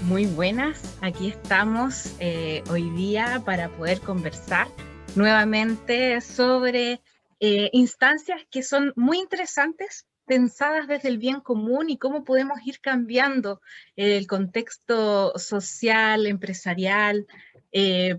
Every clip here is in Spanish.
Muy buenas, aquí estamos hoy día para poder conversar nuevamente sobre instancias que son muy interesantes, pensadas desde el bien común y cómo podemos ir cambiando el contexto social, empresarial, eh,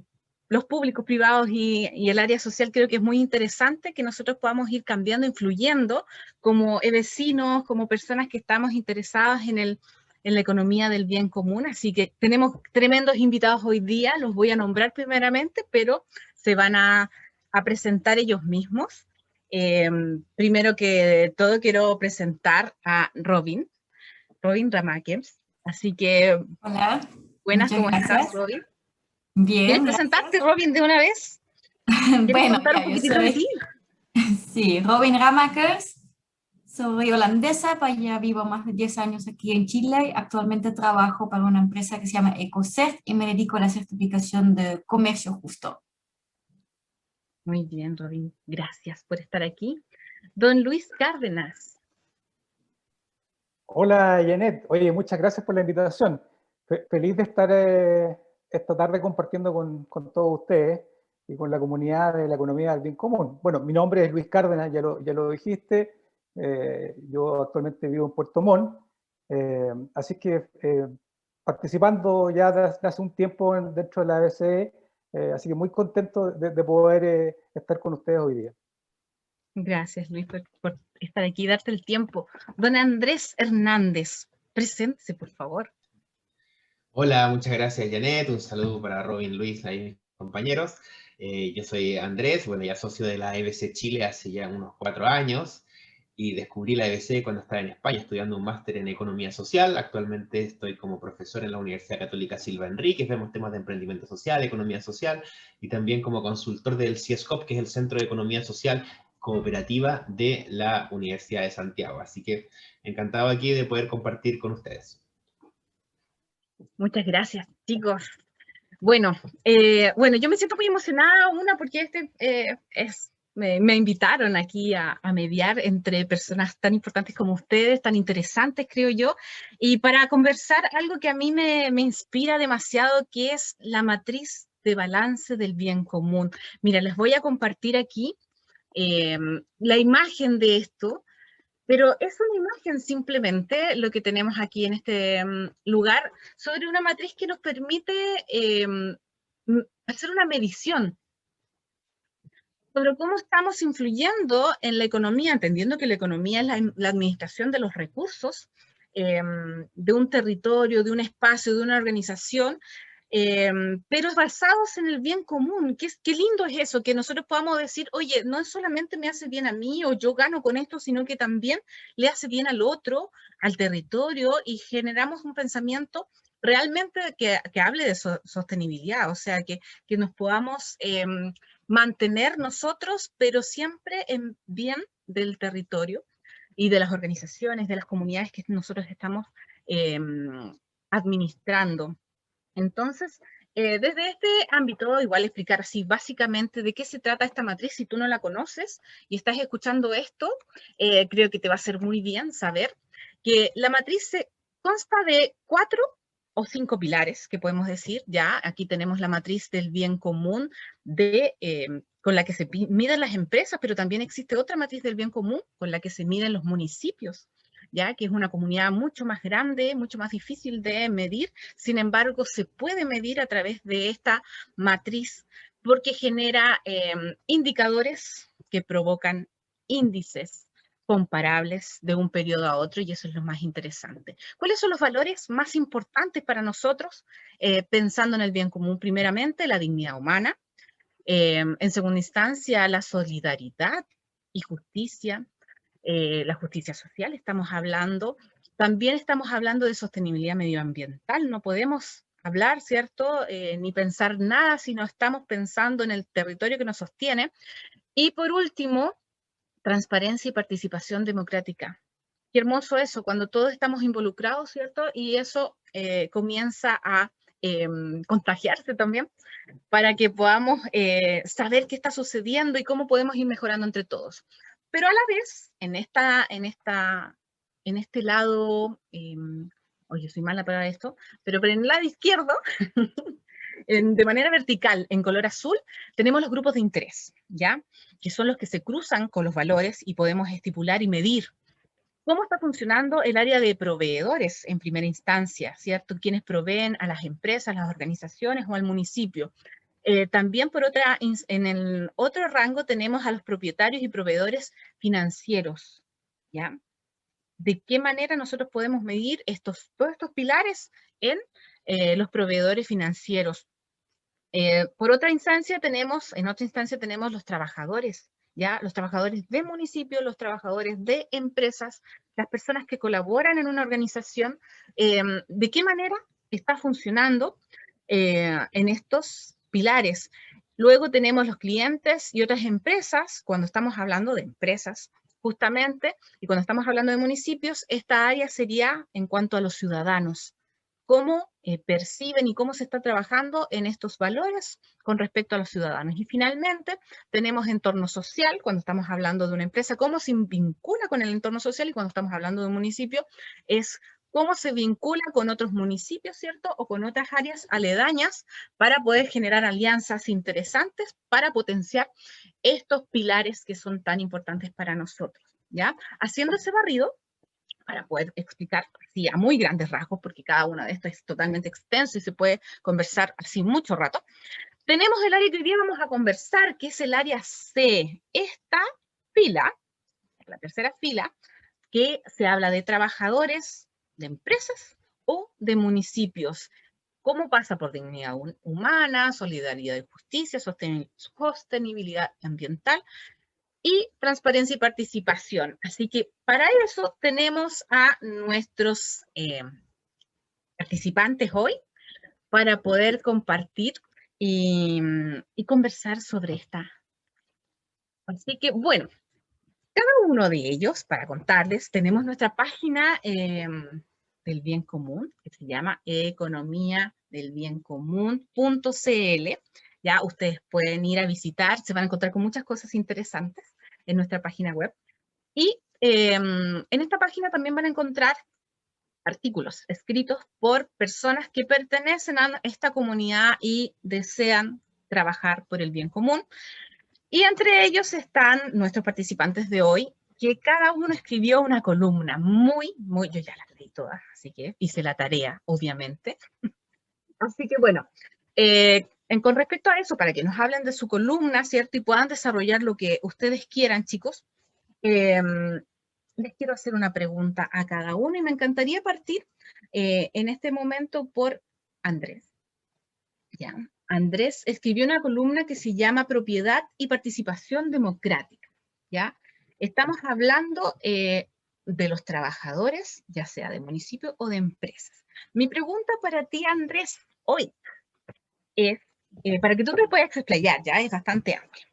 los públicos, privados y el área social. Creo que es muy interesante que nosotros podamos ir cambiando, influyendo como vecinos, como personas que estamos interesadas en la economía del bien común. Así que tenemos tremendos invitados hoy día, los voy a nombrar primeramente, pero se van a presentar ellos mismos. Primero que todo quiero presentar a Robin Ramakers. Así que, Hola, buenas, muchas ¿cómo estás, gracias. Robin? ¿Quieres Bien, presentarte, gracias. Robin, de una vez? ¿Quieres Bueno, contar un ya, yo poquitito de ti? soy, sí, Robin Ramakers, soy holandesa, ya vivo más de 10 años aquí en Chile. Actualmente trabajo para una empresa que se llama EcoCert y me dedico a la certificación de comercio justo. Muy bien, Robin, gracias por estar aquí. Don Luis Cárdenas. Hola, Janet. Oye, muchas gracias por la invitación. Feliz de estar esta tarde compartiendo con todos ustedes y con la comunidad de la economía del bien común. Bueno, mi nombre es Luis Cárdenas, ya lo dijiste. Yo actualmente vivo en Puerto Montt, así que participando ya desde hace un tiempo dentro de la ABCE, así que muy contento de poder estar con ustedes hoy día. Gracias, Luis, por estar aquí y darte el tiempo. Don Andrés Hernández, preséntese, por favor. Hola, muchas gracias, Janet. Un saludo para Robin, Luis, ahí mis compañeros. Yo soy Andrés, bueno, ya socio de la EBC Chile hace ya unos 4 años y descubrí la EBC cuando estaba en España estudiando un máster en Economía Social. Actualmente estoy como profesor en la Universidad Católica Silva Enríquez, vemos temas de emprendimiento social, economía social y también como consultor del CIESCOP, que es el Centro de Economía Social Cooperativa de la Universidad de Santiago. Así que encantado aquí de poder compartir con ustedes. Muchas gracias, chicos. Bueno, yo me siento muy emocionada, porque me invitaron aquí a mediar entre personas tan importantes como ustedes, tan interesantes, creo yo, y para conversar algo que a mí me inspira demasiado, que es la matriz de balance del bien común. Mira, les voy a compartir aquí la imagen de esto. Pero es una imagen simplemente lo que tenemos aquí en este lugar sobre una matriz que nos permite hacer una medición sobre cómo estamos influyendo en la economía, entendiendo que la economía es la administración de los recursos de un territorio, de un espacio, de una organización, pero basados en el bien común. Qué lindo es eso, que nosotros podamos decir, oye, no solamente me hace bien a mí o yo gano con esto, sino que también le hace bien al otro, al territorio, y generamos un pensamiento realmente que hable de sostenibilidad, o sea, que nos podamos mantener nosotros, pero siempre en bien del territorio y de las organizaciones, de las comunidades que nosotros estamos eh, administrando. Entonces, desde este ámbito, igual explicar así básicamente de qué se trata esta matriz. Si tú no la conoces y estás escuchando esto, creo que te va a hacer muy bien saber que la matriz consta de 4 o 5 pilares, que podemos decir. Ya aquí tenemos la matriz del bien común con la que se miden las empresas, pero también existe otra matriz del bien común con la que se miden los municipios, ya que es una comunidad mucho más grande, mucho más difícil de medir. Sin embargo, se puede medir a través de esta matriz porque genera indicadores que provocan índices comparables de un periodo a otro, y eso es lo más interesante. ¿Cuáles son los valores más importantes para nosotros pensando en el bien común? Primeramente, la dignidad humana. En segunda instancia, la solidaridad y justicia. La justicia social, estamos hablando. También estamos hablando de sostenibilidad medioambiental. No podemos hablar, ¿cierto? Ni pensar nada si no estamos pensando en el territorio que nos sostiene. Y por último, transparencia y participación democrática. Qué hermoso eso, cuando todos estamos involucrados, ¿cierto? Y eso comienza a contagiarse también para que podamos saber qué está sucediendo y cómo podemos ir mejorando entre todos. Pero a la vez, en este lado oye, soy mala para esto, pero en el lado izquierdo, de manera vertical, en color azul, tenemos los grupos de interés, ¿ya? Que son los que se cruzan con los valores y podemos estipular y medir cómo está funcionando el área de proveedores en primera instancia, ¿cierto? Quienes proveen a las empresas, las organizaciones o al municipio. También en el otro rango tenemos a los propietarios y proveedores financieros, ¿ya? ¿De qué manera nosotros podemos medir todos estos pilares en los proveedores financieros? En otra instancia tenemos los trabajadores, ¿ya? Los trabajadores de municipio, los trabajadores de empresas, las personas que colaboran en una organización, ¿de qué manera está funcionando en estos pilares? Luego tenemos los clientes y otras empresas, cuando estamos hablando de empresas, justamente, y cuando estamos hablando de municipios, esta área sería en cuanto a los ciudadanos. Cómo perciben y cómo se está trabajando en estos valores con respecto a los ciudadanos. Y finalmente, tenemos entorno social, cuando estamos hablando de una empresa, cómo se vincula con el entorno social, y cuando estamos hablando de un municipio, es cómo se vincula con otros municipios, ¿cierto? O con otras áreas aledañas para poder generar alianzas interesantes para potenciar estos pilares que son tan importantes para nosotros, ¿ya? Haciendo ese barrido, para poder explicar así a muy grandes rasgos, porque cada una de estas es totalmente extenso y se puede conversar así mucho rato. Tenemos el área que hoy día vamos a conversar, que es el área C. Esta fila, la tercera fila, que se habla de trabajadores, de empresas o de municipios. ¿Cómo pasa por dignidad humana, solidaridad y justicia, sostenibilidad ambiental y transparencia y participación? Así que para eso tenemos a nuestros participantes hoy para poder compartir y conversar sobre esta. Así que bueno, cada uno de ellos, para contarles, tenemos nuestra página del bien común, que se llama economiadelbiencomún.cl. Ya ustedes pueden ir a visitar, se van a encontrar con muchas cosas interesantes en nuestra página web. Y en esta página también van a encontrar artículos escritos por personas que pertenecen a esta comunidad y desean trabajar por el bien común. Y entre ellos están nuestros participantes de hoy, que cada uno escribió una columna yo ya las leí todas, así que hice la tarea, obviamente. Así que bueno, con respecto a eso, para que nos hablen de su columna, ¿cierto? Y puedan desarrollar lo que ustedes quieran, chicos, les quiero hacer una pregunta a cada uno y me encantaría partir en este momento por Andrés. ¿Ya? Andrés escribió una columna que se llama Propiedad y Participación Democrática, ¿ya? Estamos hablando de los trabajadores, ya sea de municipio o de empresas. Mi pregunta para ti, Andrés, hoy es, para que tú te puedas explayar, ya es bastante amplio.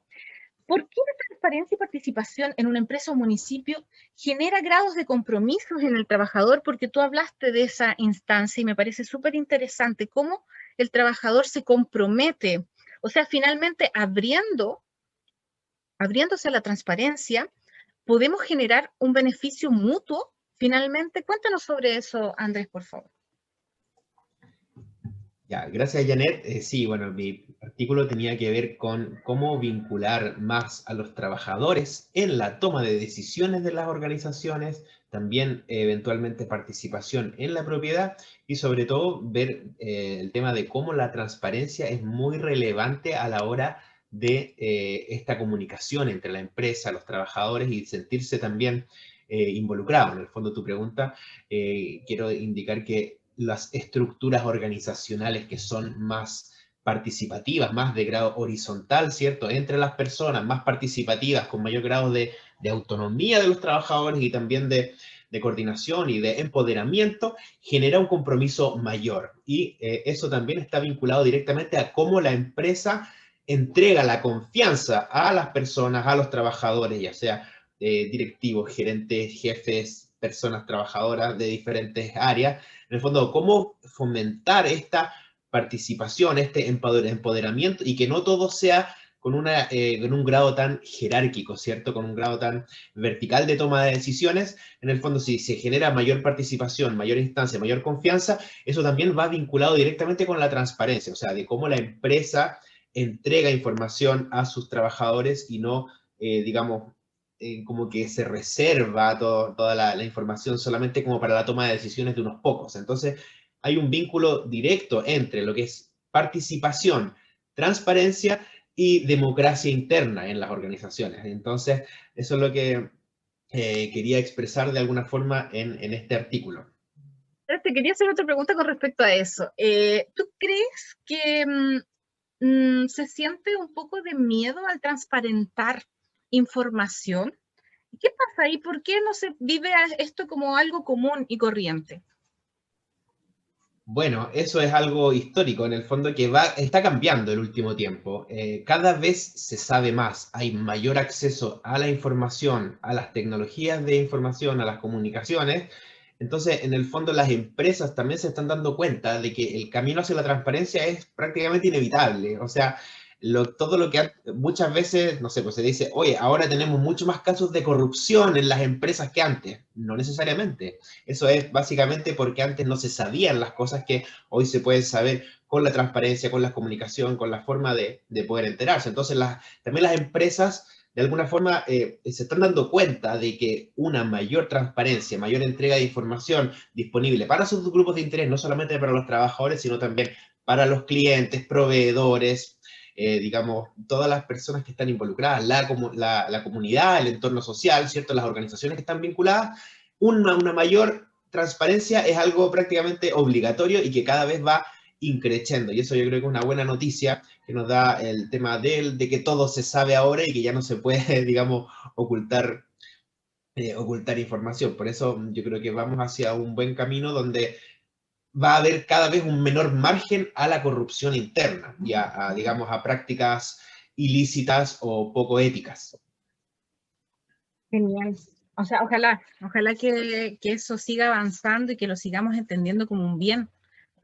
¿Por qué la transparencia y participación en una empresa o municipio genera grados de compromisos en el trabajador? Porque tú hablaste de esa instancia y me parece súper interesante cómo el trabajador se compromete. O sea, finalmente abriéndose a la transparencia, podemos generar un beneficio mutuo. Finalmente, cuéntanos sobre eso, Andrés, por favor. Ya, gracias, Janet. Sí, bueno, mi artículo tenía que ver con cómo vincular más a los trabajadores en la toma de decisiones de las organizaciones, también eventualmente participación en la propiedad y sobre todo ver el tema de cómo la transparencia es muy relevante a la hora de esta comunicación entre la empresa, los trabajadores y sentirse también involucrados. En el fondo, tu pregunta, quiero indicar que las estructuras organizacionales que son más participativas, más de grado horizontal, ¿cierto? Entre las personas, más participativas, con mayor grado de autonomía de los trabajadores y también de coordinación y de empoderamiento, genera un compromiso mayor. Y eso también está vinculado directamente a cómo la empresa entrega la confianza a las personas, a los trabajadores, ya sea directivos, gerentes, jefes, personas trabajadoras de diferentes áreas. En el fondo, cómo fomentar esta participación, este empoderamiento y que no todo sea con un grado tan jerárquico, ¿cierto? Con un grado tan vertical de toma de decisiones. En el fondo, si se genera mayor participación, mayor instancia, mayor confianza, eso también va vinculado directamente con la transparencia, o sea, de cómo la empresa entrega información a sus trabajadores y no, digamos, como que se reserva toda la información solamente como para la toma de decisiones de unos pocos. Entonces, hay un vínculo directo entre lo que es participación, transparencia y democracia interna en las organizaciones. Entonces, eso es lo que quería expresar de alguna forma en este artículo. Te quería hacer otra pregunta con respecto a eso. ¿Tú crees que se siente un poco de miedo al transparentar información? ¿Qué pasa ahí? ¿Por qué no se vive esto como algo común y corriente? Bueno, eso es algo histórico, en el fondo, que está cambiando el último tiempo. Cada vez se sabe más, hay mayor acceso a la información, a las tecnologías de información, a las comunicaciones. Entonces, en el fondo, las empresas también se están dando cuenta de que el camino hacia la transparencia es prácticamente inevitable. O sea, todo lo que muchas veces, no sé, pues se dice, oye, ahora tenemos mucho más casos de corrupción en las empresas que antes. No necesariamente. Eso es básicamente porque antes no se sabían las cosas que hoy se pueden saber con la transparencia, con la comunicación, con la forma de poder enterarse. Entonces, también las empresas, de alguna forma, se están dando cuenta de que una mayor transparencia, mayor entrega de información disponible para sus grupos de interés, no solamente para los trabajadores, sino también para los clientes, proveedores, digamos, todas las personas que están involucradas, la comunidad, el entorno social, ¿cierto? Las organizaciones que están vinculadas, una mayor transparencia es algo prácticamente obligatorio y que cada vez va increciendo. Y eso yo creo que es una buena noticia que nos da el tema de que todo se sabe ahora y que ya no se puede, digamos, ocultar información. Por eso yo creo que vamos hacia un buen camino donde va a haber cada vez un menor margen a la corrupción interna y digamos, a prácticas ilícitas o poco éticas. Genial. O sea, ojalá que eso siga avanzando y que lo sigamos entendiendo como un bien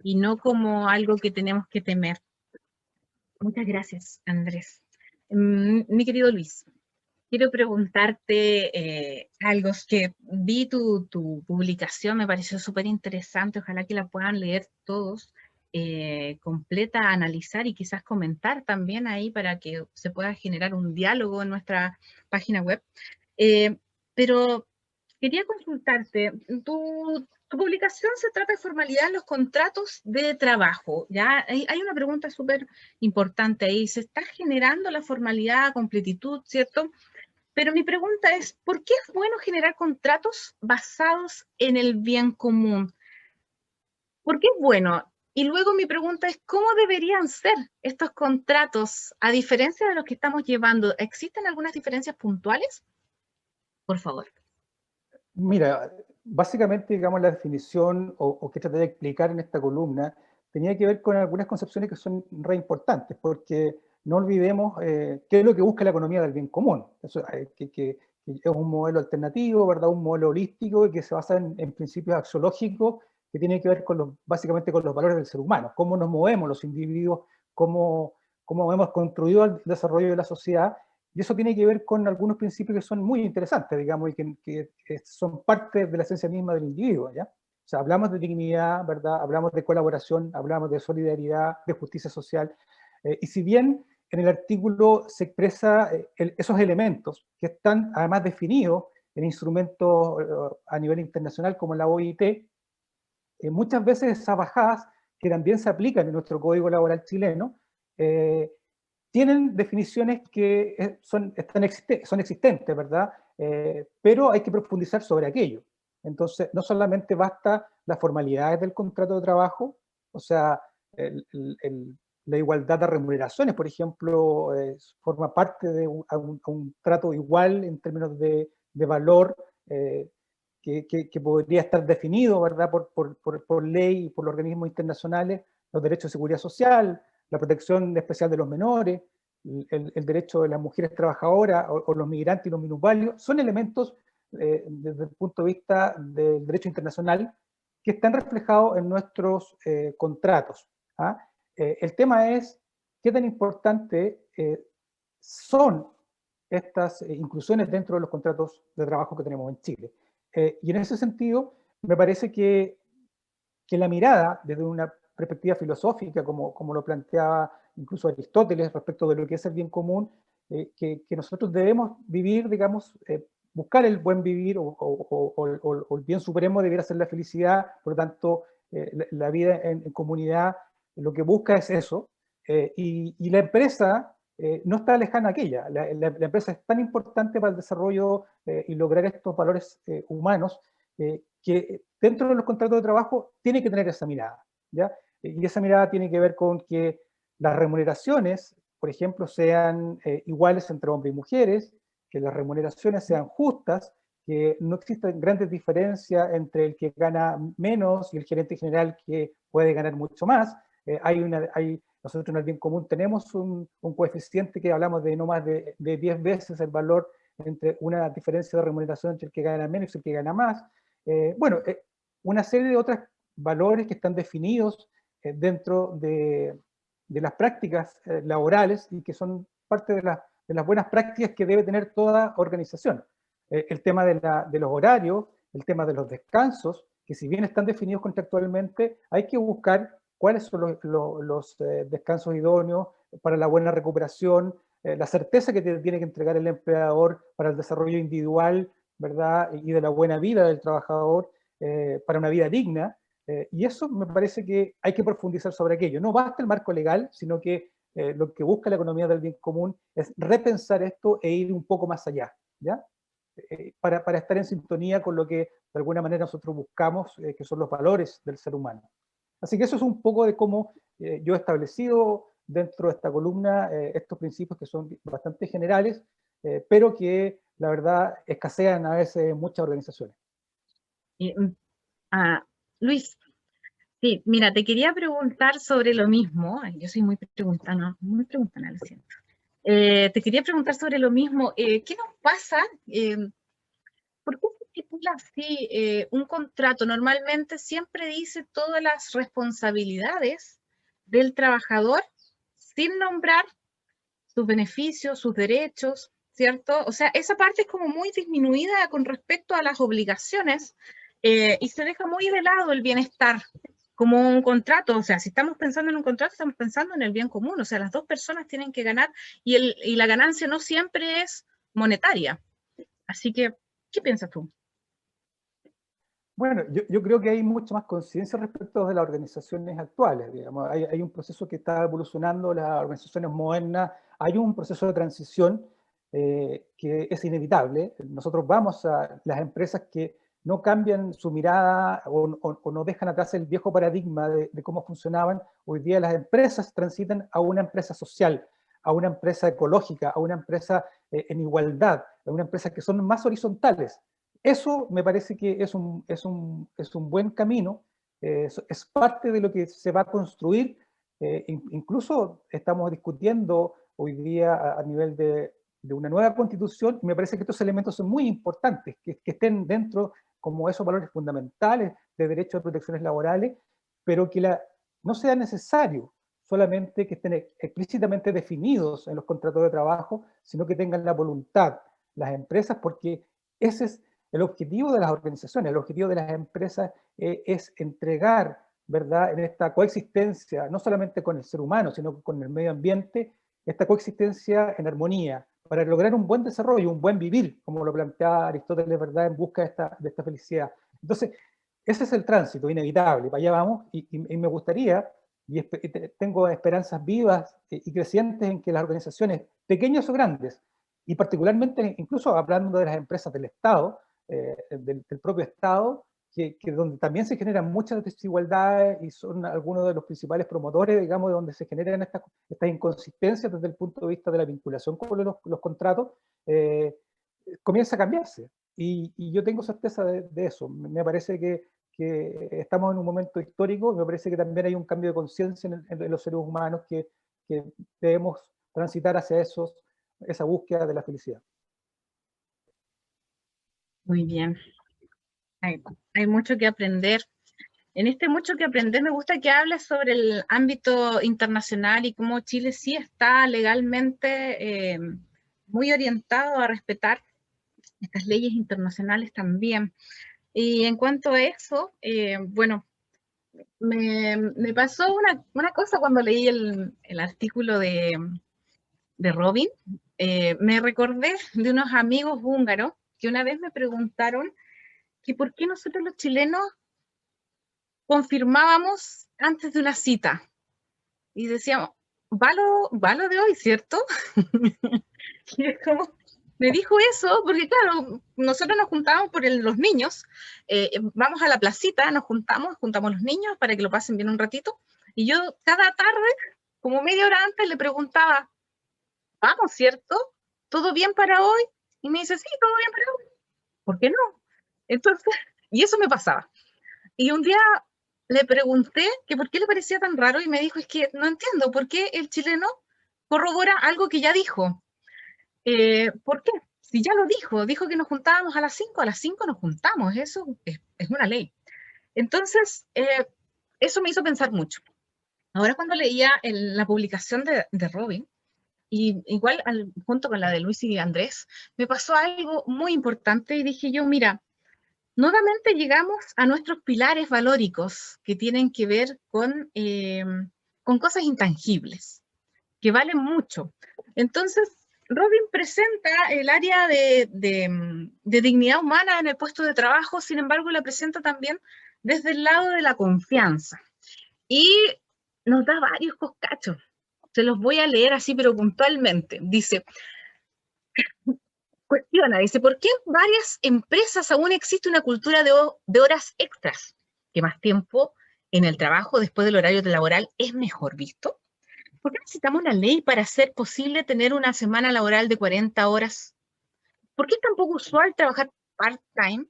y no como algo que tenemos que temer. Muchas gracias, Andrés. Mi querido Luis, quiero preguntarte algo que vi tu publicación, me pareció súper interesante, ojalá que la puedan leer todos, completa, analizar y quizás comentar también ahí para que se pueda generar un diálogo en nuestra página web. Pero quería consultarte, tu publicación se trata de formalidad en los contratos de trabajo, ¿ya? Hay una pregunta súper importante ahí, se está generando la formalidad, completitud, ¿cierto? Pero mi pregunta es, ¿por qué es bueno generar contratos basados en el bien común? ¿Por qué es bueno? Y luego mi pregunta es, ¿cómo deberían ser estos contratos a diferencia de los que estamos llevando? ¿Existen algunas diferencias puntuales? Por favor. Mira, básicamente, digamos, la definición o que traté de explicar en esta columna tenía que ver con algunas concepciones que son re importantes, porque no olvidemos qué es lo que busca la economía del bien común. Eso, que es un modelo alternativo, ¿verdad? Un modelo holístico que se basa en principios axiológicos que tienen que ver con básicamente con los valores del ser humano, cómo nos movemos los individuos, cómo hemos construido el desarrollo de la sociedad. Y eso tiene que ver con algunos principios que son muy interesantes, digamos, y que son parte de la esencia misma del individuo, ¿ya? O sea, hablamos de dignidad, ¿verdad? Hablamos de colaboración, hablamos de solidaridad, de justicia social. Y si bien en el artículo se expresa esos elementos que están además definidos en instrumentos a nivel internacional como la OIT, muchas veces esas bajadas que también se aplican en nuestro Código Laboral chileno, tienen definiciones que son existentes, ¿verdad? Pero hay que profundizar sobre aquello. Entonces, no solamente basta las formalidades del contrato de trabajo, o sea, la igualdad de remuneraciones, por ejemplo, forma parte de un trato igual en términos de valor que podría estar definido, ¿verdad? Por ley y por los organismos internacionales, los derechos de seguridad social, la protección especial de los menores, el derecho de las mujeres trabajadoras o los migrantes y los minusválidos, son elementos desde el punto de vista del derecho internacional que están reflejados en nuestros contratos. ¿Ah? El tema es qué tan importante son estas inclusiones dentro de los contratos de trabajo que tenemos en Chile. Y en ese sentido, me parece que la mirada desde una perspectiva filosófica, como lo planteaba incluso Aristóteles respecto de lo que es el bien común, que nosotros debemos vivir, digamos, buscar el buen vivir o el bien supremo debiera ser la felicidad, por lo tanto, la vida en comunidad lo que busca es eso, y la empresa no está lejana a aquella. La empresa es tan importante para el desarrollo y lograr estos valores humanos que dentro de los contratos de trabajo tiene que tener esa mirada, ¿ya? Y esa mirada tiene que ver con que las remuneraciones, por ejemplo, sean iguales entre hombres y mujeres, que las remuneraciones sean justas, que no existan grandes diferencias entre el que gana menos y el gerente general que puede ganar mucho más. Nosotros en el bien común tenemos un coeficiente que hablamos de no más de 10 veces el valor entre una diferencia de remuneración entre el que gana menos y el que gana más. Una serie de otros valores que están definidos dentro de las prácticas laborales y que son parte de las buenas prácticas que debe tener toda organización. El tema de los horarios, el tema de los descansos, que si bien están definidos contractualmente, hay que buscar cuáles son los descansos idóneos para la buena recuperación, la certeza que tiene que entregar el empleador para el desarrollo individual, ¿verdad? Y de la buena vida del trabajador, para una vida digna, y eso me parece que hay que profundizar sobre aquello. No basta el marco legal, sino que lo que busca la economía del bien común es repensar esto e ir un poco más allá, ¿ya? Para estar en sintonía con lo que de alguna manera nosotros buscamos, que son los valores del ser humano. Así que eso es un poco de cómo yo he establecido dentro de esta columna estos principios que son bastante generales, pero que la verdad escasean a veces en muchas organizaciones. Luis, sí, mira, te quería preguntar sobre lo mismo. Yo soy muy preguntona, lo siento. Te quería preguntar sobre lo mismo. ¿Qué nos pasa? ¿Por qué se estipula así un contrato? Normalmente siempre dice todas las responsabilidades del trabajador sin nombrar sus beneficios, sus derechos, ¿cierto? O sea, esa parte es como muy disminuida con respecto a las obligaciones y se deja muy de lado el bienestar como un contrato. O sea, si estamos pensando en un contrato, estamos pensando en el bien común. O sea, las dos personas tienen que ganar y la ganancia no siempre es monetaria. Así que, ¿qué piensas tú? Bueno, yo creo que hay mucha más conciencia respecto de las organizaciones actuales, digamos. Hay un proceso que está evolucionando, las organizaciones modernas, hay un proceso de transición que es inevitable. Nosotros vamos a las empresas que no cambian su mirada o no dejan atrás el viejo paradigma de cómo funcionaban. Hoy día las empresas transitan a una empresa social, a una empresa ecológica, a una empresa en igualdad, a una empresa que son más horizontales. Eso me parece que es un buen camino, es parte de lo que se va a construir. Incluso estamos discutiendo hoy día a nivel de una nueva constitución, y me parece que estos elementos son muy importantes, que estén dentro como esos valores fundamentales de derechos de protecciones laborales, pero que no sea necesario solamente que estén explícitamente definidos en los contratos de trabajo, sino que tengan la voluntad las empresas, porque ese es el objetivo de las organizaciones, el objetivo de las empresas es entregar, ¿verdad?, en esta coexistencia, no solamente con el ser humano, sino con el medio ambiente, esta coexistencia en armonía, para lograr un buen desarrollo, un buen vivir, como lo planteaba Aristóteles, ¿verdad?, en busca de esta felicidad. Entonces, ese es el tránsito inevitable, para allá vamos, y me gustaría, y tengo esperanzas vivas y crecientes en que las organizaciones, pequeñas o grandes, y particularmente incluso hablando de las empresas del Estado, del propio Estado, que donde también se generan muchas desigualdades y son algunos de los principales promotores, digamos, de donde se generan estas inconsistencias desde el punto de vista de la vinculación con los contratos, comienza a cambiarse. Y yo tengo certeza de eso. Me parece que estamos en un momento histórico, me parece que también hay un cambio de conciencia en los seres humanos que debemos transitar hacia esa búsqueda de la felicidad. Muy bien. Hay mucho que aprender. En este Mucho que Aprender me gusta que hables sobre el ámbito internacional y cómo Chile sí está legalmente muy orientado a respetar estas leyes internacionales también. Y en cuanto a eso, bueno, me pasó una cosa cuando leí el artículo de Robin. Me recordé de unos amigos húngaros que una vez me preguntaron que por qué nosotros los chilenos confirmábamos antes de una cita. Y decíamos, va lo de hoy, ¿cierto? Y es como, me dijo eso, porque claro, nosotros nos juntábamos por los niños, vamos a la placita, nos juntamos los niños para que lo pasen bien un ratito, y yo cada tarde, como media hora antes, le preguntaba, vamos, ¿cierto? ¿Todo bien para hoy? Y me dice, sí, todo bien para hoy. ¿Por qué no? Entonces, y eso me pasaba. Y un día le pregunté que por qué le parecía tan raro y me dijo, es que no entiendo, ¿por qué el chileno corrobora algo que ya dijo? ¿Por qué? Si ya lo dijo que nos juntábamos a las 5 nos juntamos, eso es una ley. Entonces, eso me hizo pensar mucho. Ahora cuando leía la publicación de Robin, y igual junto con la de Luis y Andrés, me pasó algo muy importante y dije yo, mira, nuevamente llegamos a nuestros pilares valóricos que tienen que ver con cosas intangibles, que valen mucho. Entonces, Robin presenta el área de dignidad humana en el puesto de trabajo, sin embargo, la presenta también desde el lado de la confianza. Y nos da varios coscachos. Se los voy a leer así, pero puntualmente. Dice, cuestiona, dice, ¿por qué en varias empresas aún existe una cultura de horas extras? Que más tiempo en el trabajo después del horario laboral es mejor visto. ¿Por qué necesitamos una ley para hacer posible tener una semana laboral de 40 horas? ¿Por qué es tan poco usual trabajar part-time?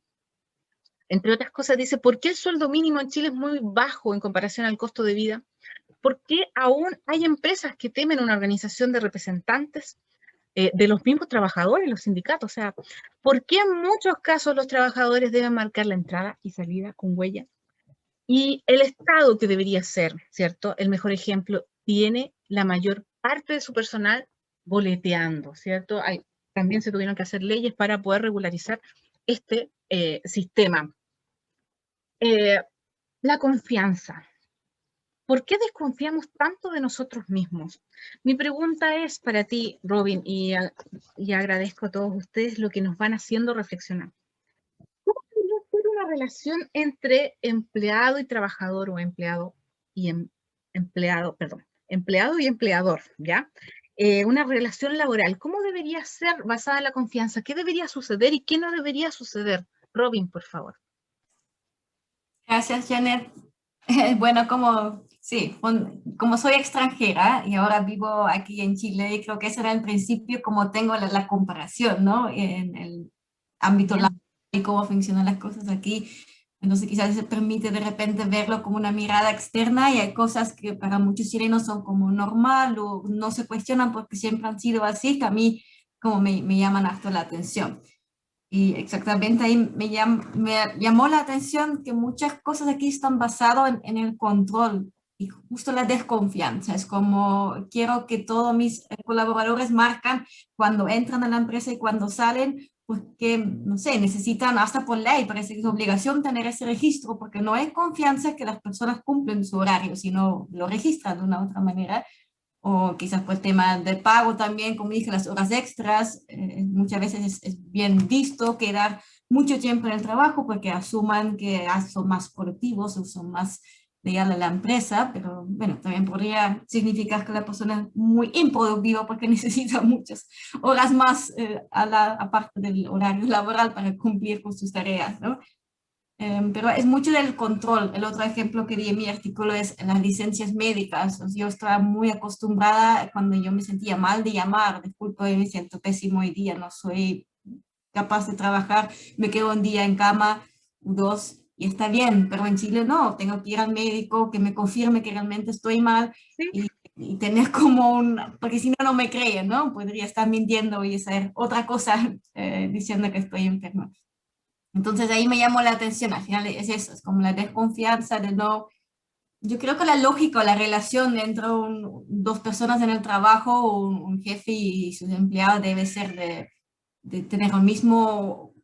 Entre otras cosas, dice, ¿por qué el sueldo mínimo en Chile es muy bajo en comparación al costo de vida? ¿Por qué aún hay empresas que temen una organización de representantes de los mismos trabajadores, los sindicatos? O sea, ¿por qué en muchos casos los trabajadores deben marcar la entrada y salida con huella? Y el Estado, que debería ser, ¿cierto?, el mejor ejemplo, tiene la mayor parte de su personal boleteando, ¿cierto? También se tuvieron que hacer leyes para poder regularizar este sistema. La confianza. ¿Por qué desconfiamos tanto de nosotros mismos? Mi pregunta es para ti, Robin, y agradezco a todos ustedes lo que nos van haciendo reflexionar. ¿Cómo debería ser una relación entre empleado y trabajador o empleado y empleado y empleador, ¿ya? Una relación laboral, ¿cómo debería ser basada en la confianza? ¿Qué debería suceder y qué no debería suceder? Robin, por favor. Gracias, Janet. Bueno, como soy extranjera y ahora vivo aquí en Chile, creo que ese era el principio, como tengo la comparación, ¿no? En el ámbito laboral y cómo funcionan las cosas aquí. Entonces quizás se permite de repente verlo como una mirada externa y hay cosas que para muchos chilenos son como normal o no se cuestionan porque siempre han sido así, que a mí como me llaman hasta la atención. Y exactamente ahí me llamó la atención que muchas cosas aquí están basadas en el control y justo la desconfianza. Es como quiero que todos mis colaboradores marcan cuando entran a la empresa y cuando salen, porque, no sé, necesitan hasta por ley, parece que es obligación tener ese registro, porque no hay confianza que las personas cumplen su horario, sino lo registran de una u otra manera. O quizás por el tema del pago también, como dije, las horas extras, muchas veces es bien visto quedar mucho tiempo en el trabajo porque asuman que son más productivos o son más leales a la empresa, pero bueno, también podría significar que la persona es muy improductiva porque necesita muchas horas más aparte del horario laboral para cumplir con sus tareas, ¿no? Pero es mucho del control. El otro ejemplo que di en mi artículo es en las licencias médicas. O sea, yo estaba muy acostumbrada cuando yo me sentía mal de llamar, disculpe, me siento pésimo hoy día, no soy capaz de trabajar, me quedo un día en cama, 2, y está bien, pero en Chile no, tengo que ir al médico que me confirme que realmente estoy mal ¿Sí? y tener como porque si no, no me creen, ¿no? Podría estar mintiendo y hacer otra cosa diciendo que estoy enferma. Entonces ahí me llamó la atención, al final es eso, es como la desconfianza de no... Yo creo que la lógica o la relación entre dos personas en el trabajo, un jefe y sus empleados debe ser de tener el mismo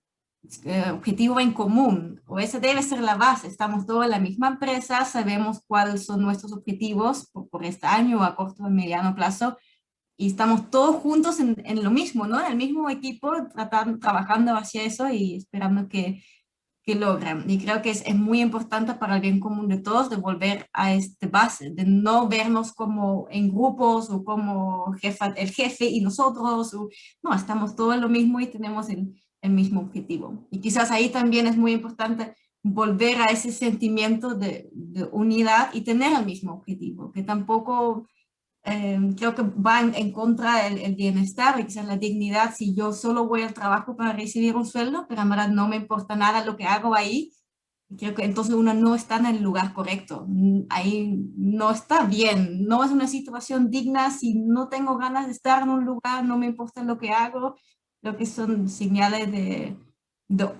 objetivo en común, o esa debe ser la base. Estamos todos en la misma empresa, sabemos cuáles son nuestros objetivos por este año o a corto o mediano plazo, y estamos todos juntos en lo mismo, ¿no? En el mismo equipo, trabajando hacia eso y esperando que logran. Y creo que es muy importante para el bien común de todos de volver a este base, de no vernos como en grupos o como el jefe y nosotros. No, estamos todos en lo mismo y tenemos el mismo objetivo. Y quizás ahí también es muy importante volver a ese sentimiento de unidad y tener el mismo objetivo, que tampoco... creo que va en contra el bienestar y quizás la dignidad si yo solo voy al trabajo para recibir un sueldo, pero en verdad no me importa nada lo que hago ahí. Creo que entonces uno no está en el lugar correcto. Ahí no está bien. No es una situación digna si no tengo ganas de estar en un lugar, no me importa lo que hago. Creo que son señales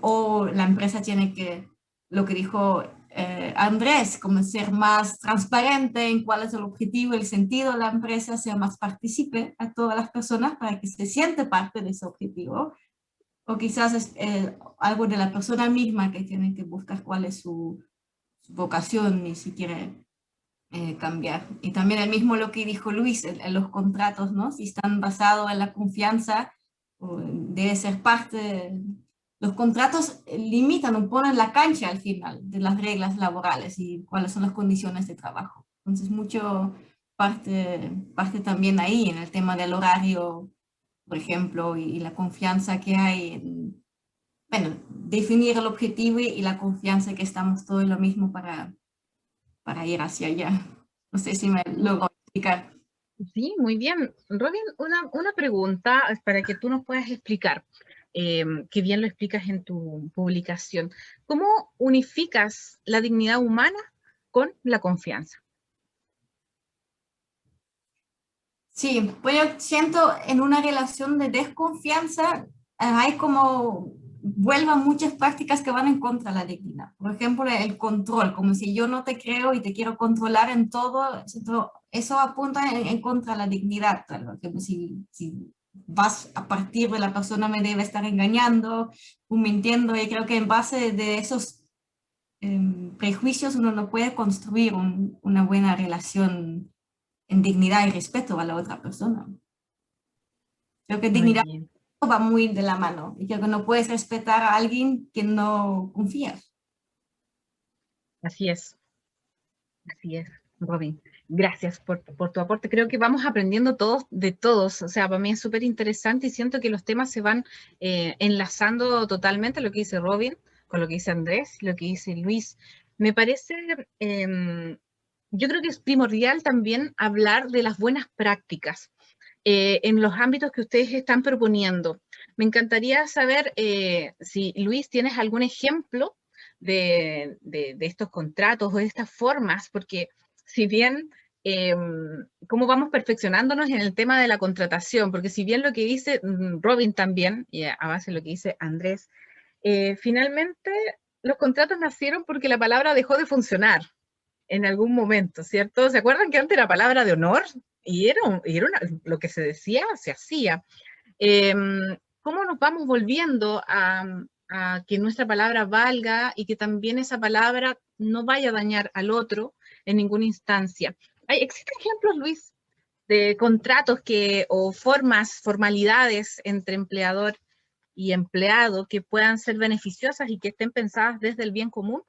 o la empresa tiene que, lo que dijo Andrés, como ser más transparente en cuál es el objetivo, el sentido de la empresa, ser más partícipe a todas las personas para que se siente parte de ese objetivo. O quizás es algo de la persona misma que tiene que buscar cuál es su vocación y si quiere cambiar. Y también el mismo lo que dijo Luis, en los contratos, ¿no? Si están basados en la confianza, debe ser parte... Los contratos limitan o ponen la cancha al final de las reglas laborales y cuáles son las condiciones de trabajo. Entonces, mucho parte también ahí en el tema del horario, por ejemplo, y la confianza que hay en, bueno, definir el objetivo y la confianza que estamos todos en lo mismo para ir hacia allá. No sé si me logro explicar. Sí, muy bien. Robin, una pregunta para que tú nos puedas explicar, que bien lo explicas en tu publicación. ¿Cómo unificas la dignidad humana con la confianza? Sí, pues yo siento en una relación de desconfianza, hay como vuelvan muchas prácticas que van en contra de la dignidad. Por ejemplo, el control, como si yo no te creo y te quiero controlar en todo, eso apunta en contra de la dignidad. Claro, que si vas a partir de la persona me debe estar engañando o mintiendo, y creo que en base de esos prejuicios uno no puede construir una buena relación en dignidad y respeto a la otra persona. Creo que Muy dignidad bien. va muy de la mano y creo que no puedes respetar a alguien que no confías. Así es, Robin. Gracias por tu aporte. Creo que vamos aprendiendo todos de todos. O sea, para mí es súper interesante y siento que los temas se van enlazando totalmente, lo que dice Robin, con lo que dice Andrés, lo que dice Luis. Me parece, yo creo que es primordial también hablar de las buenas prácticas en los ámbitos que ustedes están proponiendo. Me encantaría saber si, Luis, tienes algún ejemplo de estos contratos o de estas formas, porque si bien, cómo vamos perfeccionándonos en el tema de la contratación, porque si bien lo que dice Robin también, y a base de lo que dice Andrés, finalmente los contratos nacieron porque la palabra dejó de funcionar en algún momento, ¿cierto? ¿Se acuerdan que antes era palabra de honor? Y lo que se decía, se hacía. ¿Cómo nos vamos volviendo a que nuestra palabra valga y que también esa palabra no vaya a dañar al otro en ninguna instancia? ¿Existen ejemplos, Luis, de contratos o formalidades entre empleador y empleado que puedan ser beneficiosas y que estén pensadas desde el bien común?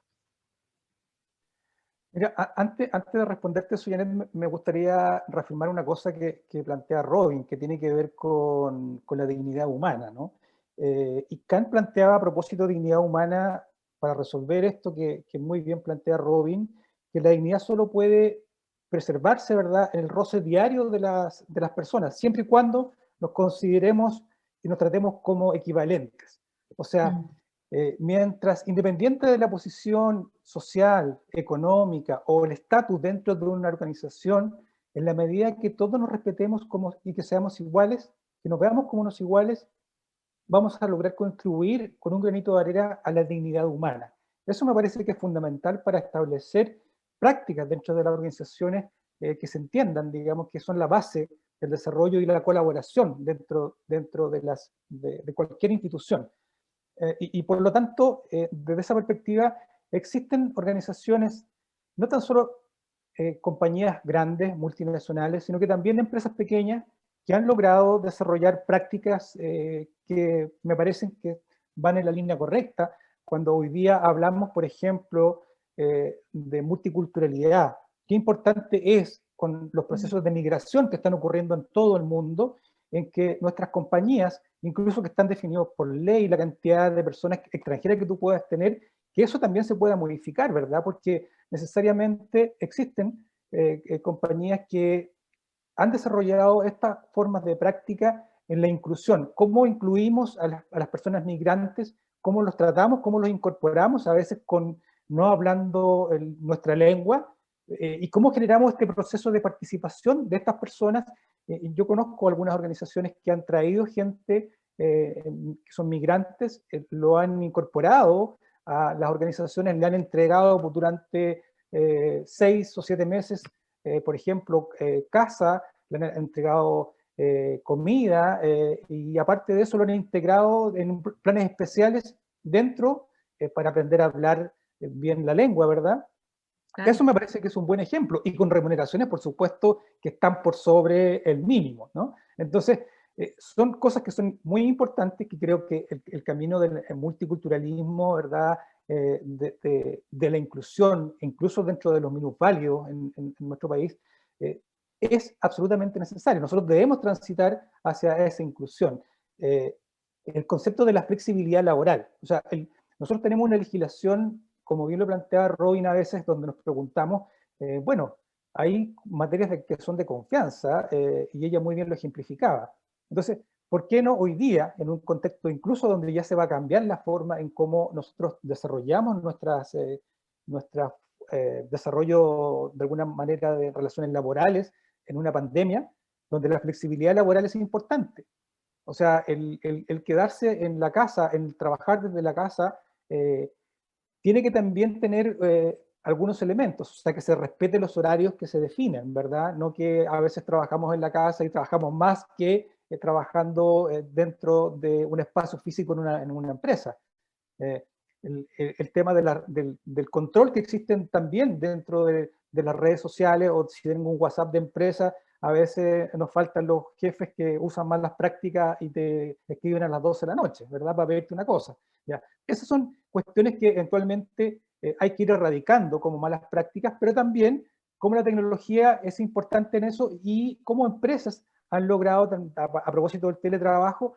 Mira, antes de responderte eso, Janet, me gustaría reafirmar una cosa que plantea Robin, que tiene que ver con la dignidad humana, ¿no? Y Kant planteaba a propósito de dignidad humana, para resolver esto que muy bien plantea Robin, que la dignidad solo puede preservarse, ¿verdad?, en el roce diario de las personas, siempre y cuando nos consideremos y nos tratemos como equivalentes. O sea, mientras, independiente de la posición social, económica o el estatus dentro de una organización, en la medida que todos nos respetemos y que seamos iguales, que nos veamos como unos iguales, vamos a lograr contribuir con un granito de arena a la dignidad humana. Eso me parece que es fundamental para establecer prácticas dentro de las organizaciones que se entiendan, digamos, que son la base del desarrollo y la colaboración dentro de cualquier institución. Y por lo tanto, desde esa perspectiva, existen organizaciones, no tan solo compañías grandes, multinacionales, sino que también empresas pequeñas que han logrado desarrollar prácticas que me parecen que van en la línea correcta. Cuando hoy día hablamos, por ejemplo, de multiculturalidad, qué importante es con los procesos de migración que están ocurriendo en todo el mundo, en que nuestras compañías, incluso que están definidos por ley, la cantidad de personas extranjeras que tú puedas tener, que eso también se pueda modificar, ¿verdad? Porque necesariamente existen compañías que han desarrollado estas formas de práctica en la inclusión. ¿Cómo incluimos a las personas migrantes? ¿Cómo los tratamos? ¿Cómo los incorporamos? A veces no hablando nuestra lengua. ¿Y cómo generamos este proceso de participación de estas personas? Yo conozco algunas organizaciones que han traído gente que son migrantes, lo han incorporado a las organizaciones, le han entregado durante 6 o 7 meses, por ejemplo, casa, le han entregado comida, y aparte de eso lo han integrado en planes especiales dentro para aprender a hablar bien la lengua, ¿verdad? Claro. Eso me parece que es un buen ejemplo, y con remuneraciones, por supuesto, que están por sobre el mínimo, ¿no? Entonces, son cosas que son muy importantes, que creo que el camino del multiculturalismo, ¿verdad?, de la inclusión, incluso dentro de los minusválidos en nuestro país, es absolutamente necesario. Nosotros debemos transitar hacia esa inclusión. El concepto de la flexibilidad laboral, o sea, nosotros tenemos una legislación, como bien lo planteaba Robin a veces, donde nos preguntamos, bueno, hay materias que son de confianza, y ella muy bien lo ejemplificaba. Entonces, ¿por qué no hoy día, en un contexto incluso donde ya se va a cambiar la forma en cómo nosotros desarrollamos desarrollo de alguna manera de relaciones laborales en una pandemia, donde la flexibilidad laboral es importante? O sea, el quedarse en la casa, el trabajar desde la casa, tiene que también tener algunos elementos, o sea, que se respeten los horarios que se definen, ¿verdad? No que a veces trabajamos en la casa y trabajamos más que trabajando dentro de un espacio físico en una empresa. El tema del control que existen también dentro de las redes sociales, o si tengo un WhatsApp de empresa, a veces nos faltan los jefes que usan mal las prácticas y te escriben a las 12 de la noche, ¿verdad? Para pedirte una cosa. ¿Ya? Esas son cuestiones que eventualmente hay que ir erradicando como malas prácticas, pero también cómo la tecnología es importante en eso, y cómo empresas han logrado, a propósito del teletrabajo,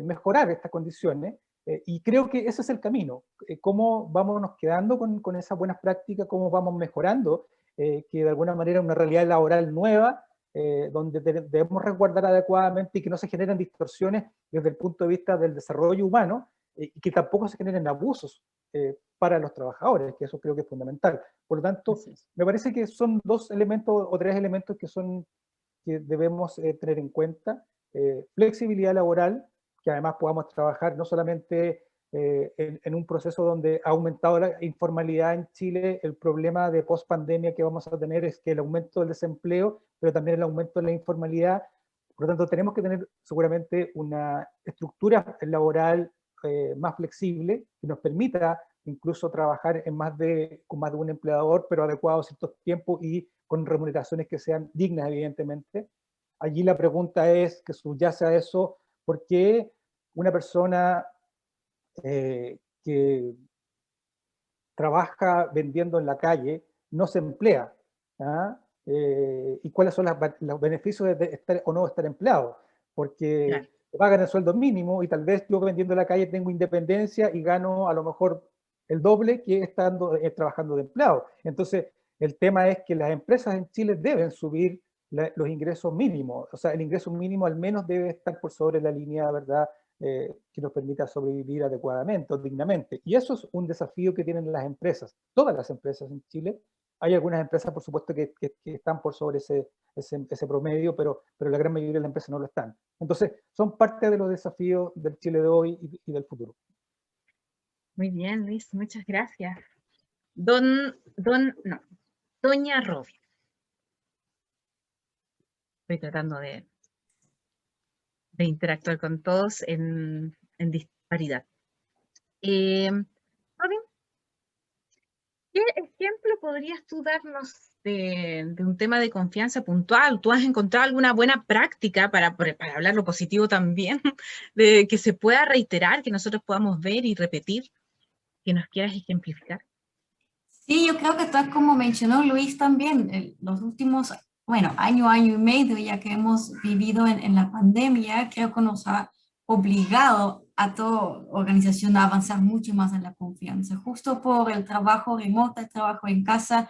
mejorar estas condiciones. Y creo que ese es el camino, cómo vamos nos quedando con esas buenas prácticas, cómo vamos mejorando, que de alguna manera una realidad laboral nueva, donde debemos resguardar adecuadamente y que no se generen distorsiones desde el punto de vista del desarrollo humano, y que tampoco se generen abusos para los trabajadores, que eso creo que es fundamental. Por lo tanto, me parece que son 2 elementos o 3 elementos que debemos tener en cuenta. Flexibilidad laboral, que además podamos trabajar no solamente en un proceso donde ha aumentado la informalidad en Chile. El problema de post-pandemia que vamos a tener es que el aumento del desempleo, pero también el aumento de la informalidad. Por lo tanto, tenemos que tener seguramente una estructura laboral más flexible, que nos permita incluso trabajar con más de un empleador, pero adecuado a ciertos tiempos y con remuneraciones que sean dignas, evidentemente. Allí la pregunta es, que subyace a eso, ¿por qué una persona que trabaja vendiendo en la calle no se emplea? ¿Ah? ¿Y cuáles son los beneficios de estar o no estar empleado? Porque Claro. pagan el sueldo mínimo, y tal vez yo vendiendo en la calle tengo independencia y gano a lo mejor el doble que estando trabajando de empleado. Entonces, el tema es que las empresas en Chile deben subir los ingresos mínimos. O sea, el ingreso mínimo al menos debe estar por sobre la línea, ¿verdad?, que nos permita sobrevivir adecuadamente o dignamente. Y eso es un desafío que tienen las empresas, todas las empresas en Chile, Hay algunas empresas, por supuesto, que están por sobre ese promedio, pero la gran mayoría de las empresas no lo están. Entonces, son parte de los desafíos del Chile de hoy y del futuro. Muy bien, Luis, muchas gracias. Doña Robin. Estoy tratando de interactuar con todos en disparidad. Robin, ¿qué ejemplo podrías tú darnos de un tema de confianza puntual? ¿Tú has encontrado alguna buena práctica para hablar lo positivo también, de que se pueda reiterar, que nosotros podamos ver y repetir, que nos quieras ejemplificar? Sí, yo creo que tal como mencionó Luis también, los últimos, bueno, año y medio ya que hemos vivido en la pandemia, creo que nos ha obligado a toda organización a avanzar mucho más en la confianza, justo por el trabajo remoto, el trabajo en casa.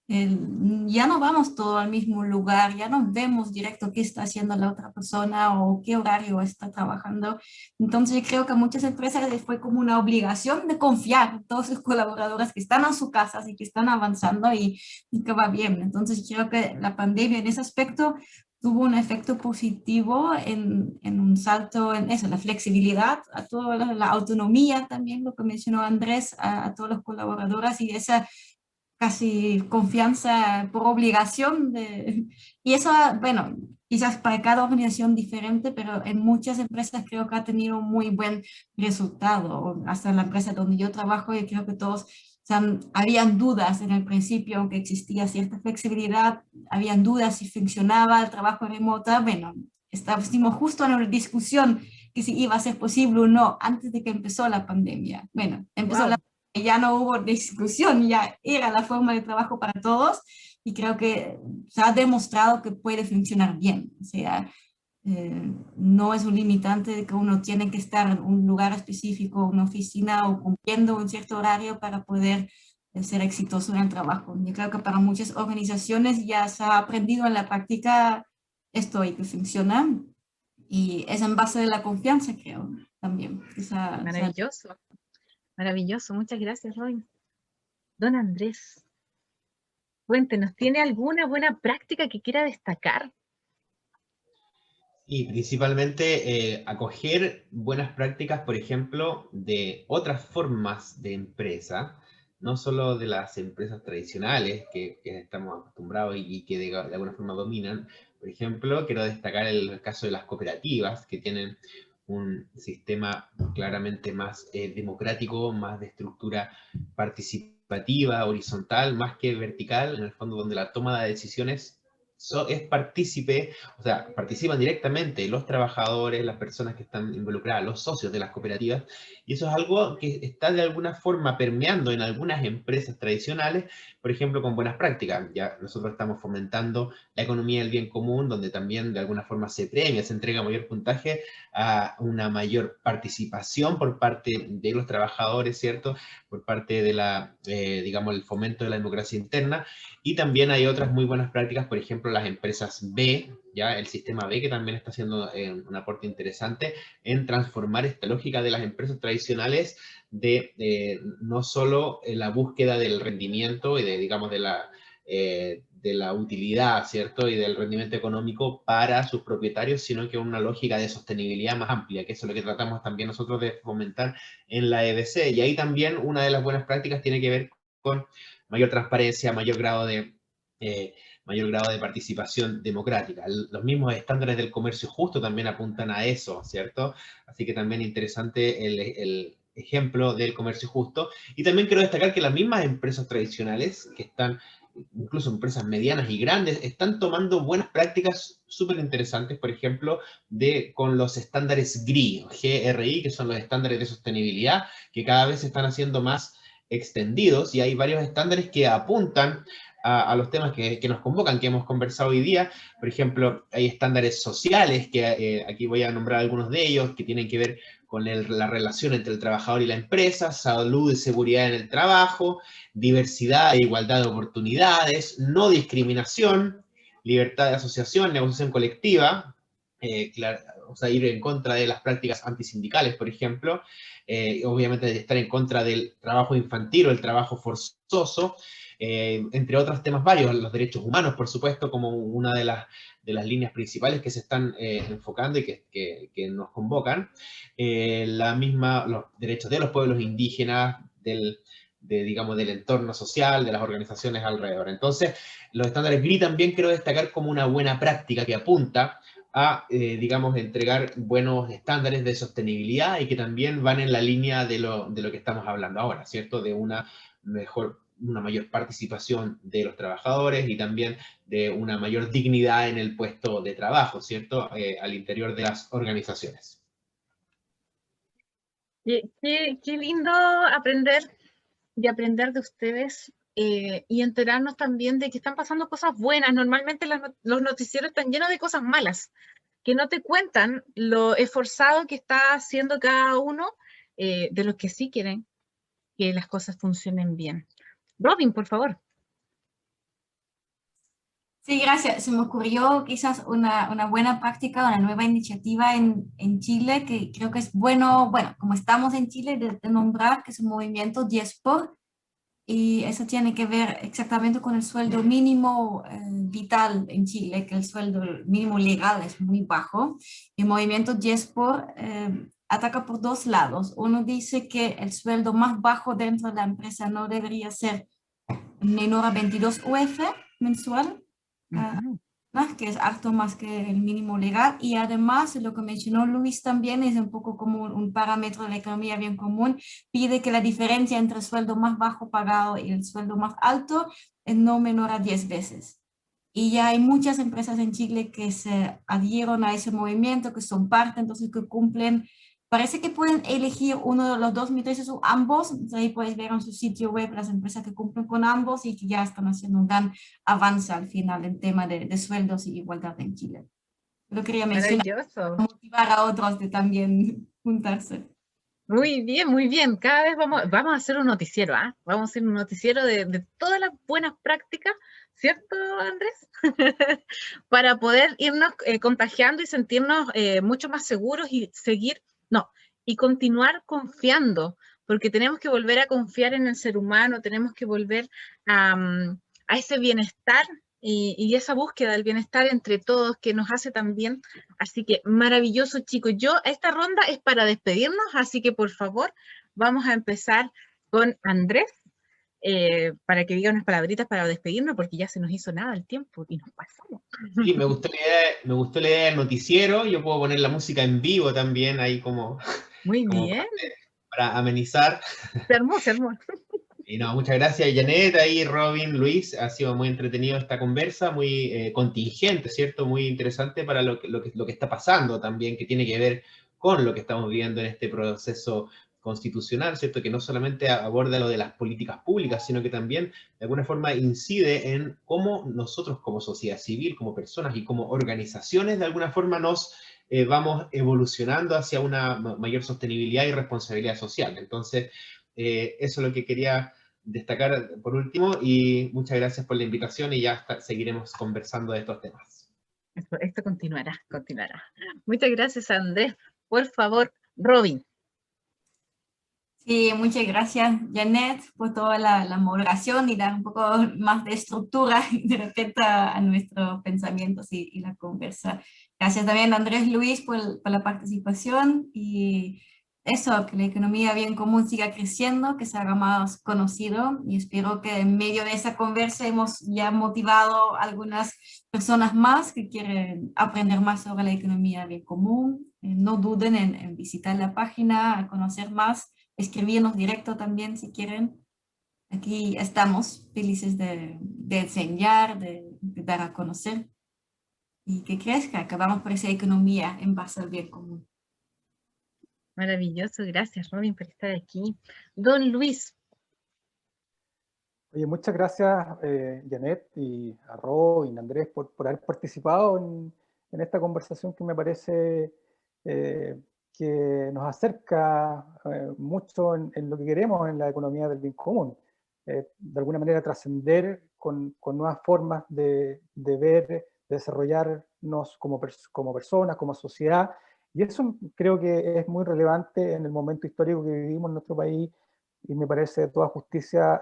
Ya no vamos todo al mismo lugar, ya no vemos directo qué está haciendo la otra persona o qué horario está trabajando. Entonces creo que a muchas empresas les fue como una obligación de confiar en todos sus colaboradores que están en su casa y que están avanzando y que va bien. Entonces creo que la pandemia en ese aspecto tuvo un efecto positivo en un salto en eso, la flexibilidad, a toda la autonomía también, lo que mencionó Andrés, a todos los colaboradores y esa casi confianza por obligación. Y eso, bueno, quizás para cada organización diferente, pero en muchas empresas creo que ha tenido un muy buen resultado. Hasta en la empresa donde yo trabajo, y creo que todos, o sea, habían dudas en el principio, aunque existía cierta flexibilidad, habían dudas si funcionaba el trabajo remoto. Bueno, estábamos justo en una discusión que si iba a ser posible o no antes de que empezó la pandemia. Bueno, empezó la ya no hubo discusión, ya era la forma de trabajo para todos y creo que se ha demostrado que puede funcionar bien. O sea, no es un limitante de que uno tiene que estar en un lugar específico, una oficina o cumpliendo un cierto horario para poder ser exitoso en el trabajo. Yo creo que para muchas organizaciones ya se ha aprendido en la práctica esto y que funciona y es en base de la confianza, creo, también. Maravilloso. Maravilloso, muchas gracias, Robin. Don Andrés, cuéntenos, ¿tiene alguna buena práctica que quiera destacar? Y principalmente acoger buenas prácticas, por ejemplo, de otras formas de empresa, no solo de las empresas tradicionales que estamos acostumbrados y que de alguna forma dominan. Por ejemplo, quiero destacar el caso de las cooperativas, que tienen un sistema claramente más democrático, más de estructura participativa, horizontal, más que vertical, en el fondo donde la toma de decisiones es partícipe, o sea, participan directamente los trabajadores, las personas que están involucradas, los socios de las cooperativas, y eso es algo que está de alguna forma permeando en algunas empresas tradicionales, por ejemplo, con buenas prácticas. Ya nosotros estamos fomentando la economía del bien común, donde también de alguna forma se premia, se entrega mayor puntaje a una mayor participación por parte de los trabajadores, ¿cierto? Por parte de la, digamos, el fomento de la democracia interna, y también hay otras muy buenas prácticas, por ejemplo, las empresas B, ya el sistema B, que también está haciendo un aporte interesante en transformar esta lógica de las empresas tradicionales de no solo la búsqueda del rendimiento y de, digamos, de la utilidad, ¿cierto? Y del rendimiento económico para sus propietarios, sino que una lógica de sostenibilidad más amplia, que eso es lo que tratamos también nosotros de fomentar en la EBC. Y ahí también una de las buenas prácticas tiene que ver con mayor transparencia, mayor grado de participación democrática. Los mismos estándares del comercio justo también apuntan a eso, ¿cierto? Así que también interesante el ejemplo del comercio justo. Y también quiero destacar que las mismas empresas tradicionales, que están, incluso empresas medianas y grandes, están tomando buenas prácticas súper interesantes, por ejemplo, con los estándares GRI, que son los estándares de sostenibilidad, que cada vez se están haciendo más extendidos, y hay varios estándares que apuntan a los temas que nos convocan, que hemos conversado hoy día. Por ejemplo, hay estándares sociales, que aquí voy a nombrar algunos de ellos, que tienen que ver con la relación entre el trabajador y la empresa, salud y seguridad en el trabajo, diversidad e igualdad de oportunidades, no discriminación, libertad de asociación, negociación colectiva, o sea, ir en contra de las prácticas antisindicales, por ejemplo, obviamente de estar en contra del trabajo infantil o el trabajo forzoso, entre otros temas varios, los derechos humanos, por supuesto, como una de las líneas principales que se están enfocando y que nos convocan, los derechos de los pueblos indígenas, digamos, del entorno social, de las organizaciones alrededor. Entonces, los estándares GRI también quiero destacar como una buena práctica que apunta a, digamos, entregar buenos estándares de sostenibilidad y que también van en la línea de lo que estamos hablando ahora, ¿cierto? De una mayor participación de los trabajadores y también de una mayor dignidad en el puesto de trabajo, ¿cierto? Al interior de las organizaciones. Qué lindo aprender y aprender de ustedes y enterarnos también de que están pasando cosas buenas. Normalmente los noticieros están llenos de cosas malas, que no te cuentan lo esforzado que está haciendo cada uno de los que sí quieren que las cosas funcionen bien. Robin, por favor. Sí, gracias. Se me ocurrió quizás una buena práctica, una nueva iniciativa en Chile, que creo que es bueno, como estamos en Chile, de nombrar, que es un movimiento 10 por, y eso tiene que ver exactamente con el sueldo mínimo vital en Chile, que el sueldo mínimo legal es muy bajo. El movimiento 10 por ataca por dos lados. Uno dice que el sueldo más bajo dentro de la empresa no debería ser menor a 22 UF mensual, más que es harto más que el mínimo legal, y además lo que mencionó Luis también es un poco como un parámetro de la economía bien común, pide que la diferencia entre el sueldo más bajo pagado y el sueldo más alto es no menor a 10 veces. Y ya hay muchas empresas en Chile que se adhieron a ese movimiento, que son parte, entonces que cumplen. Parece que pueden elegir uno de los dos matrices o ambos. Entonces ahí puedes ver en su sitio web las empresas que cumplen con ambos y que ya están haciendo un gran avance al final en tema de sueldos y igualdad en Chile. Lo quería mencionar Maravilloso. para motivar a otros de también juntarse. Muy bien, muy bien. Cada vez vamos a hacer un noticiero, ¿ah? Vamos a hacer un noticiero de todas las buenas prácticas, ¿cierto, Andrés? Para poder irnos contagiando y sentirnos mucho más seguros y y continuar confiando, porque tenemos que volver a confiar en el ser humano, tenemos que volver a ese bienestar y esa búsqueda del bienestar entre todos que nos hace tan bien. Así que maravilloso, chicos. Esta ronda es para despedirnos, así que por favor vamos a empezar con Andrés para que diga unas palabritas para despedirnos, porque ya se nos hizo nada el tiempo y nos pasamos. Sí, me gustó la idea del noticiero. Yo puedo poner la música en vivo también, ahí como Muy bien. para amenizar. Se armó, se armó. Y no, muchas gracias, Janet, ahí, Robin, Luis. Ha sido muy entretenido esta conversa, muy contingente, ¿cierto? Muy interesante para lo que está pasando también, que tiene que ver con lo que estamos viviendo en este proceso constitucional, ¿cierto? Que no solamente aborda lo de las políticas públicas, sino que también de alguna forma incide en cómo nosotros como sociedad civil, como personas y como organizaciones, de alguna forma nos vamos evolucionando hacia una mayor sostenibilidad y responsabilidad social. Entonces, eso es lo que quería destacar por último, y muchas gracias por la invitación y ya seguiremos conversando de estos temas. Esto continuará, continuará. Muchas gracias, Andrés. Por favor, Robin. Sí, muchas gracias, Janet, por toda la moderación y dar un poco más de estructura de repente a nuestros pensamientos y la conversa. Gracias también, Andrés, Luis, por la participación y eso, que la economía bien común siga creciendo, que se haga más conocido, y espero que en medio de esa conversa hemos ya motivado a algunas personas más que quieren aprender más sobre la economía bien común. No duden en visitar la página, a conocer más, escribirnos directo también si quieren. Aquí estamos felices de enseñar, de dar a conocer y que crezca, que vamos por esa economía en base al bien común. Maravilloso, gracias, Robin, por estar aquí. Don Luis. Oye, muchas gracias, Janet y a Ro y a Andrés por haber participado en esta conversación que me parece que nos acerca mucho en lo que queremos en la economía del bien común. De alguna manera trascender con nuevas formas de ver, de desarrollarnos como personas, como sociedad, Y eso creo que es muy relevante en el momento histórico que vivimos en nuestro país, y me parece de toda justicia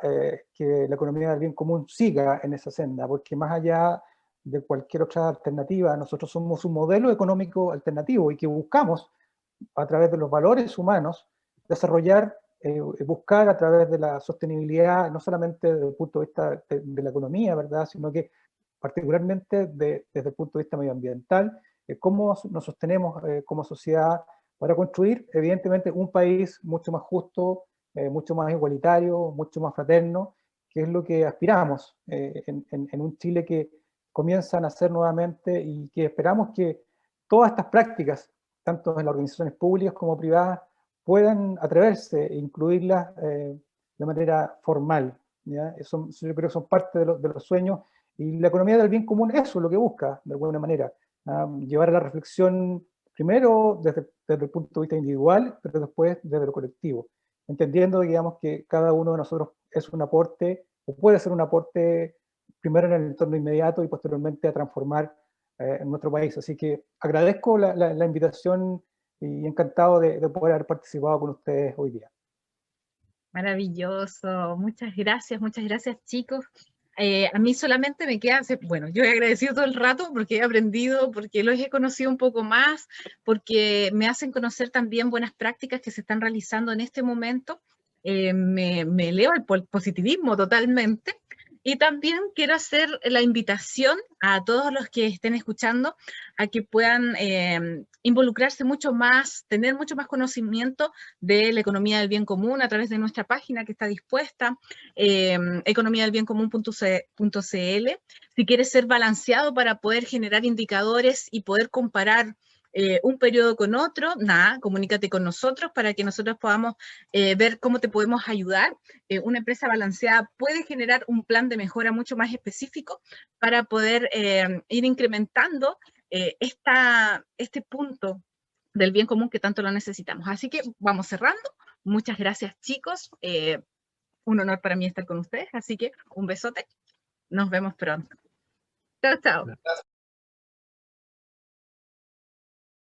que la economía del bien común siga en esa senda, porque más allá de cualquier otra alternativa, nosotros somos un modelo económico alternativo y que buscamos, a través de los valores humanos, desarrollar, buscar a través de la sostenibilidad, no solamente desde el punto de vista de la economía, ¿verdad?, sino que particularmente desde el punto de vista medioambiental, cómo nos sostenemos como sociedad para construir, evidentemente, un país mucho más justo, mucho más igualitario, mucho más fraterno, que es lo que aspiramos en un Chile que comienza a nacer nuevamente, y que esperamos que todas estas prácticas, tanto en las organizaciones públicas como privadas, puedan atreverse e incluirlas de manera formal, ¿ya? Eso, yo creo que son parte de los sueños, y la economía del bien común eso es lo que busca, de alguna manera, llevar a la reflexión primero desde el punto de vista individual, pero después desde lo colectivo, entendiendo, digamos, que cada uno de nosotros es un aporte, o puede ser un aporte, primero en el entorno inmediato y posteriormente a transformar en nuestro país. Así que agradezco la invitación y encantado de poder haber participado con ustedes hoy día. Maravilloso, muchas gracias chicos. A mí solamente me queda, bueno, yo he agradecido todo el rato porque he aprendido, porque los he conocido un poco más, porque me hacen conocer también buenas prácticas que se están realizando en este momento. Me eleva el positivismo totalmente. Y también quiero hacer la invitación a todos los que estén escuchando a que puedan involucrarse mucho más, tener mucho más conocimiento de la economía del bien común a través de nuestra página que está dispuesta, economiadelbiencomun.cl. Si quieres ser balanceado para poder generar indicadores y poder comparar un periodo con otro, nada, comunícate con nosotros para que nosotros podamos ver cómo te podemos ayudar. Una empresa balanceada puede generar un plan de mejora mucho más específico para poder ir incrementando este punto del bien común que tanto lo necesitamos. Así que vamos cerrando. Muchas gracias, chicos. Un honor para mí estar con ustedes, así que un besote. Nos vemos pronto. Chao, chao.